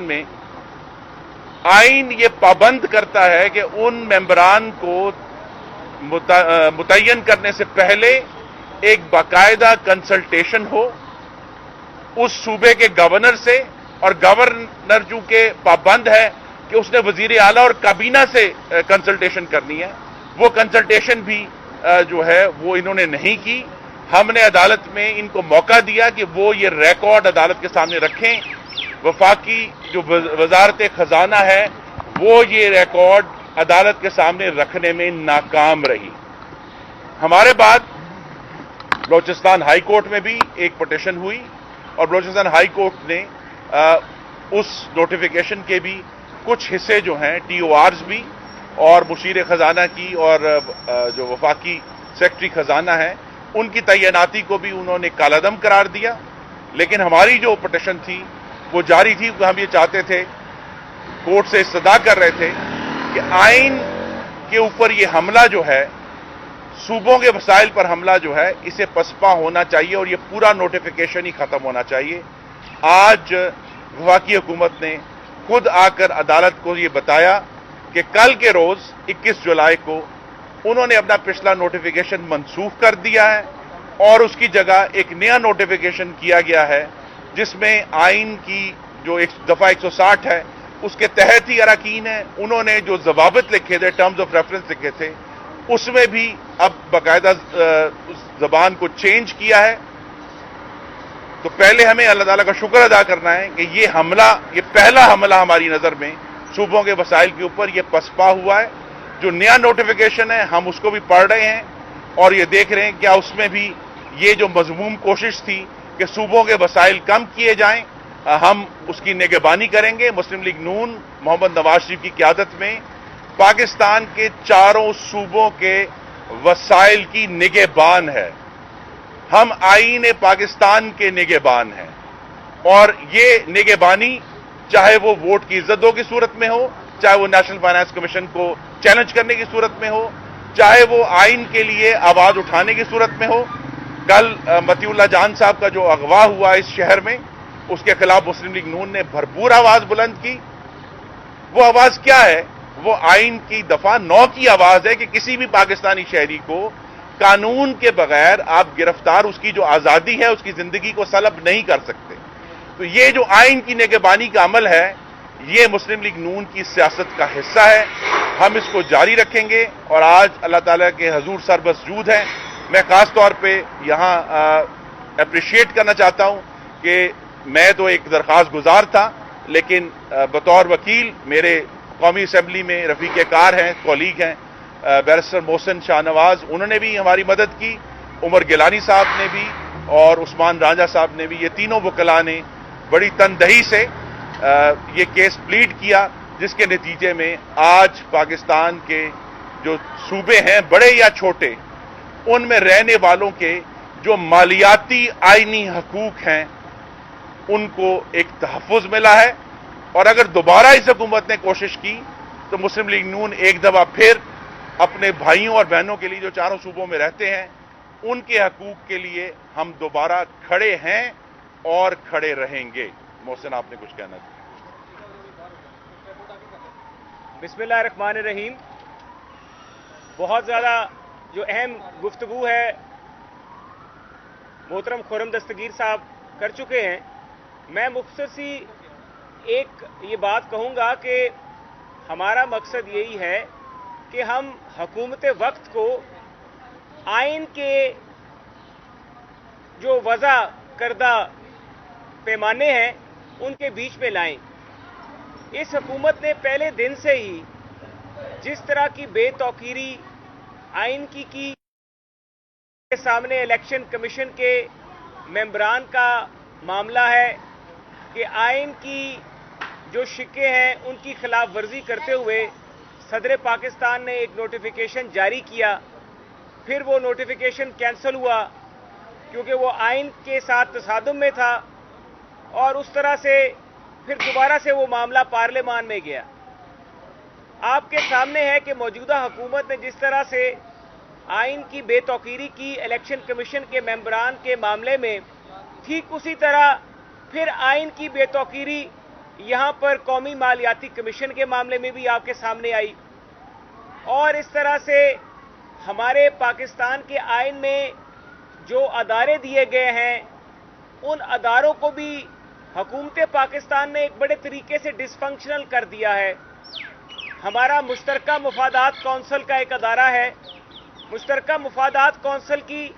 में आइन ये पाबंद करता है कि उन मेंबरान को मुतय्यन करने से पहले एक बाकायदा कंसल्टेशन हो उस सूबे के गवर्नर से, और गवर्नर चूंकि पाबंद है कि उसने वजीर आला और काबीना से कंसल्टेशन करनी है, वो कंसल्टेशन भी जो है वो इन्होंने नहीं की। हमने अदालत में इनको मौका दिया कि वो ये रिकॉर्ड अदालत के सामने रखें। वफाकी जो वजारत खजाना है वो ये रिकॉर्ड अदालत के सामने रखने में नाकाम रही। हमारे बाद बलोचिस्तान हाई कोर्ट में भी एक पिटीशन हुई और बलोचिस्तान हाई कोर्ट ने उस नोटिफिकेशन के भी कुछ हिस्से जो हैं TORs भी और मुशीर खजाना की और जो वफाकी सेक्रेटरी खजाना है उनकी तैनाती को भी उन्होंने कालादम करार दिया। लेकिन हमारी जो पिटीशन थी वो जारी थी। हम ये चाहते थे, कोर्ट से इस्तदा कर रहे थे कि आइन के ऊपर ये हमला जो है, सूबों के वसाइल पर हमला जो है, इसे पसपा होना चाहिए और ये पूरा नोटिफिकेशन ही खत्म होना चाहिए। आज वफाकी हुकूमत ने खुद आकर अदालत को ये बताया कि कल के रोज 21 जुलाई को उन्होंने अपना पिछला नोटिफिकेशन मनसूख कर दिया है और उसकी जगह एक नया नोटिफिकेशन किया गया है जिसमें आइन की जो एक दफा 160 है उसके तहत ही अरकान है। उन्होंने जो जवाबित लिखे थे, टर्म्स ऑफ रेफरेंस लिखे थे, उसमें भी अब बाकायदा उस जबान को चेंज किया है। तो पहले हमें अल्लाह ताला का शुक्र अदा करना है कि ये हमला, ये पहला हमला हमारी नजर में सूबों के वसाइल के ऊपर ये पसपा हुआ है। जो नया नोटिफिकेशन है हम उसको भी पढ़ रहे हैं और ये देख रहे हैं क्या उसमें भी ये जो मजमूम कोशिश थी कि सूबों के वसाइल कम किए जाएं, हम उसकी निगरानी करेंगे। मुस्लिम लीग नून मोहम्मद नवाज शरीफ की क़यादत में पाकिस्तान के चारों सूबों के वसाइल की निगहबान है। हम आईन पाकिस्तान के निगहबान हैं और ये निगहबानी चाहे वो वोट की इज्जतों की सूरत में हो, चाहे वो नेशनल फाइनेंस कमीशन को चैलेंज करने की सूरत में हो, चाहे वो आइन के लिए आवाज उठाने की सूरत में हो। कल मतीउल्लाह जान साहब का जो अगवा हुआ इस शहर में, उसके खिलाफ मुस्लिम लीग नून ने भरपूर आवाज बुलंद की। वो आवाज क्या है? वो आइन की दफा 9 की आवाज है कि किसी भी पाकिस्तानी शहरी को कानून के बगैर आप गिरफ्तार, उसकी जो आजादी है, उसकी जिंदगी को सलब नहीं कर सकते। तो ये जो आइन की निगहबानी का अमल है, ये मुस्लिम लीग नून की सियासत का हिस्सा है। हम इसको जारी रखेंगे और आज अल्लाह ताला के हजूर सरबसजूद हैं। मैं खास तौर पे यहाँ अप्रिशिएट करना चाहता हूँ कि मैं तो एक दरख्वास्त गुजार था, लेकिन बतौर वकील मेरे कौमी असम्बली में रफीक कार हैं, कॉलीग हैं, बैरिस्टर मोहसिन शाहनवाज, उन्होंने भी हमारी मदद की, उमर गिलानी साहब ने भी और उस्मान राजा साहब ने भी। ये तीनों वकला ने बड़ी तनदही से ये केस प्लीड किया, जिसके नतीजे में आज पाकिस्तान के जो सूबे हैं, बड़े या छोटे, उनमें रहने वालों के जो मालियाती आइनी हकूक हैं उनको एक तहफ़्फ़ुज़ मिला है। और अगर दोबारा इस हुकूमत ने कोशिश की तो मुस्लिम लीग नून एक दफा फिर अपने भाइयों और बहनों के लिए जो चारों सूबों में रहते हैं उनके हकूक के लिए हम दोबारा खड़े हैं और खड़े रहेंगे। मोहसिन, आपने कुछ कहना चाहिए? बिस्मिल्लाहिर्रहमानिर्रहीम। बहुत ज़्यादा जो अहम गुफ्तगू है मोहतरम खुर्रम दस्तगीर साहब कर चुके हैं। मैं मुख्तसर सी एक ये बात कहूँगा कि हमारा मकसद यही है कि हम हुकूमत वक्त को आइन के जो वज़ा करदा पैमाने हैं उनके बीच में लाएं। इस हुकूमत ने पहले दिन से ही जिस तरह की बेतौकीरी आइन की के सामने इलेक्शन कमीशन के मेंबरान का मामला है कि आइन की जो शिक्के हैं उनकी खिलाफ वर्जी करते हुए सदर पाकिस्तान ने एक नोटिफिकेशन जारी किया, फिर वो नोटिफिकेशन कैंसिल हुआ क्योंकि वो आइन के साथ तसादुम में था और उस तरह से फिर दोबारा से वो मामला पार्लियामान में गया। आपके सामने है कि मौजूदा हुकूमत ने जिस तरह से आइन की बेतौकीरी की इलेक्शन कमीशन के मेंबरान के मामले में, ठीक उसी तरह फिर आइन की बेतौकीरी یہاں پر قومی مالیاتی کمیشن کے معاملے میں بھی آپ کے سامنے آئی، اور اس طرح سے ہمارے پاکستان کے آئین میں جو ادارے دیے گئے ہیں ان اداروں کو بھی حکومت پاکستان نے ایک بڑے طریقے سے ڈس فنکشنل کر دیا ہے۔ ہمارا مشترکہ مفادات کونسل کا ایک ادارہ ہے، مشترکہ مفادات کونسل کی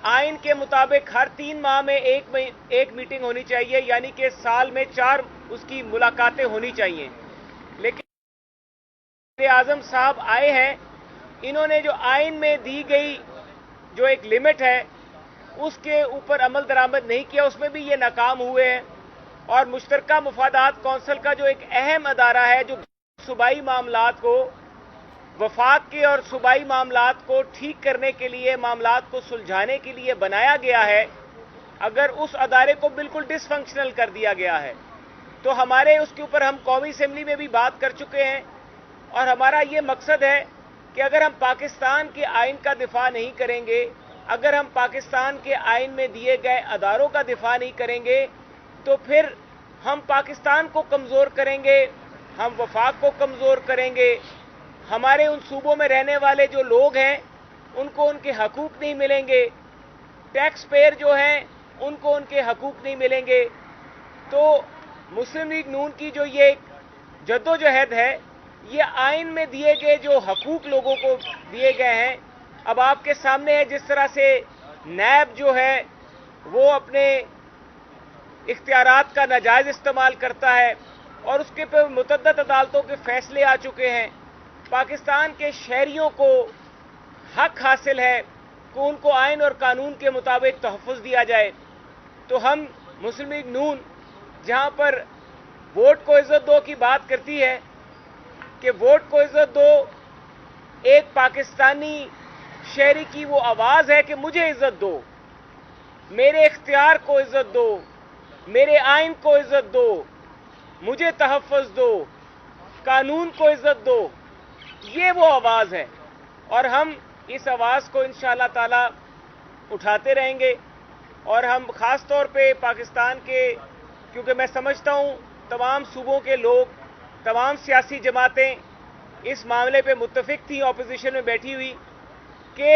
آئین کے مطابق ہر 3 ماہ میں ایک میٹنگ ہونی چاہیے، یعنی کہ سال میں 4 اس کی ملاقاتیں ہونی چاہیے، لیکن وزیر اعظم صاحب آئے ہیں، انہوں نے جو آئین میں دی گئی جو ایک لمٹ ہے اس کے اوپر عمل درآمد نہیں کیا، اس میں بھی یہ ناکام ہوئے ہیں، اور مشترکہ مفادات کونسل کا جو ایک اہم ادارہ ہے جو صوبائی معاملات کو، وفاق کے اور صوبائی معاملات کو ٹھیک کرنے کے لیے، معاملات کو سلجھانے کے لیے بنایا گیا ہے، اگر اس ادارے کو بالکل ڈس فنکشنل کر دیا گیا ہے تو ہمارے اس کے اوپر ہم قومی اسمبلی میں بھی بات کر چکے ہیں، اور ہمارا یہ مقصد ہے کہ اگر ہم پاکستان کے آئین کا دفاع نہیں کریں گے، اگر ہم پاکستان کے آئین میں دیے گئے اداروں کا دفاع نہیں کریں گے تو پھر ہم پاکستان کو کمزور کریں گے، ہم وفاق کو کمزور کریں گے، ہمارے ان صوبوں میں رہنے والے جو لوگ ہیں ان کو ان کے حقوق نہیں ملیں گے، ٹیکس پیئر جو ہیں ان کو ان کے حقوق نہیں ملیں گے۔ تو مسلم لیگ نون کی جو یہ جدوجہد ہے، یہ آئین میں دیے گئے جو حقوق لوگوں کو دیے گئے ہیں، اب آپ کے سامنے ہے جس طرح سے نیب جو ہے وہ اپنے اختیارات کا ناجائز استعمال کرتا ہے اور اس کے پر متعدد عدالتوں کے فیصلے آ چکے ہیں۔ پاکستان کے شہریوں کو حق حاصل ہے کہ ان کو آئین اور قانون کے مطابق تحفظ دیا جائے، تو ہم مسلم لیگ نون جہاں پر ووٹ کو عزت دو کی بات کرتی ہے کہ ووٹ کو عزت دو، ایک پاکستانی شہری کی وہ آواز ہے کہ مجھے عزت دو، میرے اختیار کو عزت دو، میرے آئین کو عزت دو، مجھے تحفظ دو، قانون کو عزت دو، یہ وہ آواز ہے، اور ہم اس آواز کو انشاءاللہ تعالی اٹھاتے رہیں گے، اور ہم خاص طور پہ پاکستان کے، کیونکہ میں سمجھتا ہوں تمام صوبوں کے لوگ، تمام سیاسی جماعتیں اس معاملے پہ متفق تھیں اپوزیشن میں بیٹھی ہوئی کہ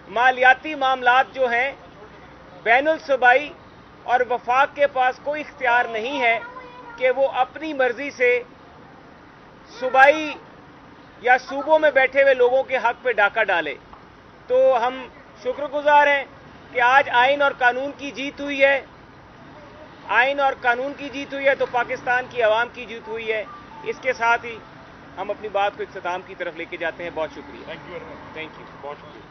مالیاتی معاملات جو ہیں بین الصوبائی اور وفاق کے پاس کوئی اختیار نہیں ہے کہ وہ اپنی مرضی سے صوبائی یا صوبوں میں بیٹھے ہوئے لوگوں کے حق پہ ڈاکہ ڈالے۔ تو ہم شکر گزار ہیں کہ آج آئین اور قانون کی جیت ہوئی ہے، آئین اور قانون کی جیت ہوئی ہے تو پاکستان کی عوام کی جیت ہوئی ہے۔ اس کے ساتھ ہی ہم اپنی بات کو اختتام کی طرف لے کے جاتے ہیں۔ بہت شکریہ۔ تھینک یو، بہت شکریہ۔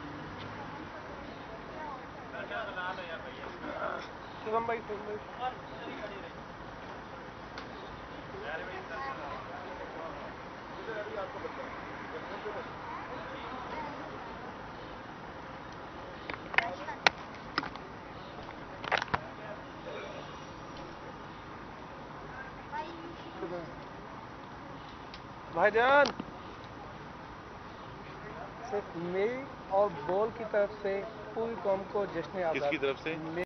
بھائی جان، صرف میری اور بول کی طرف سے پوری قوم کو جشن کس کی آزادی طرف سے؟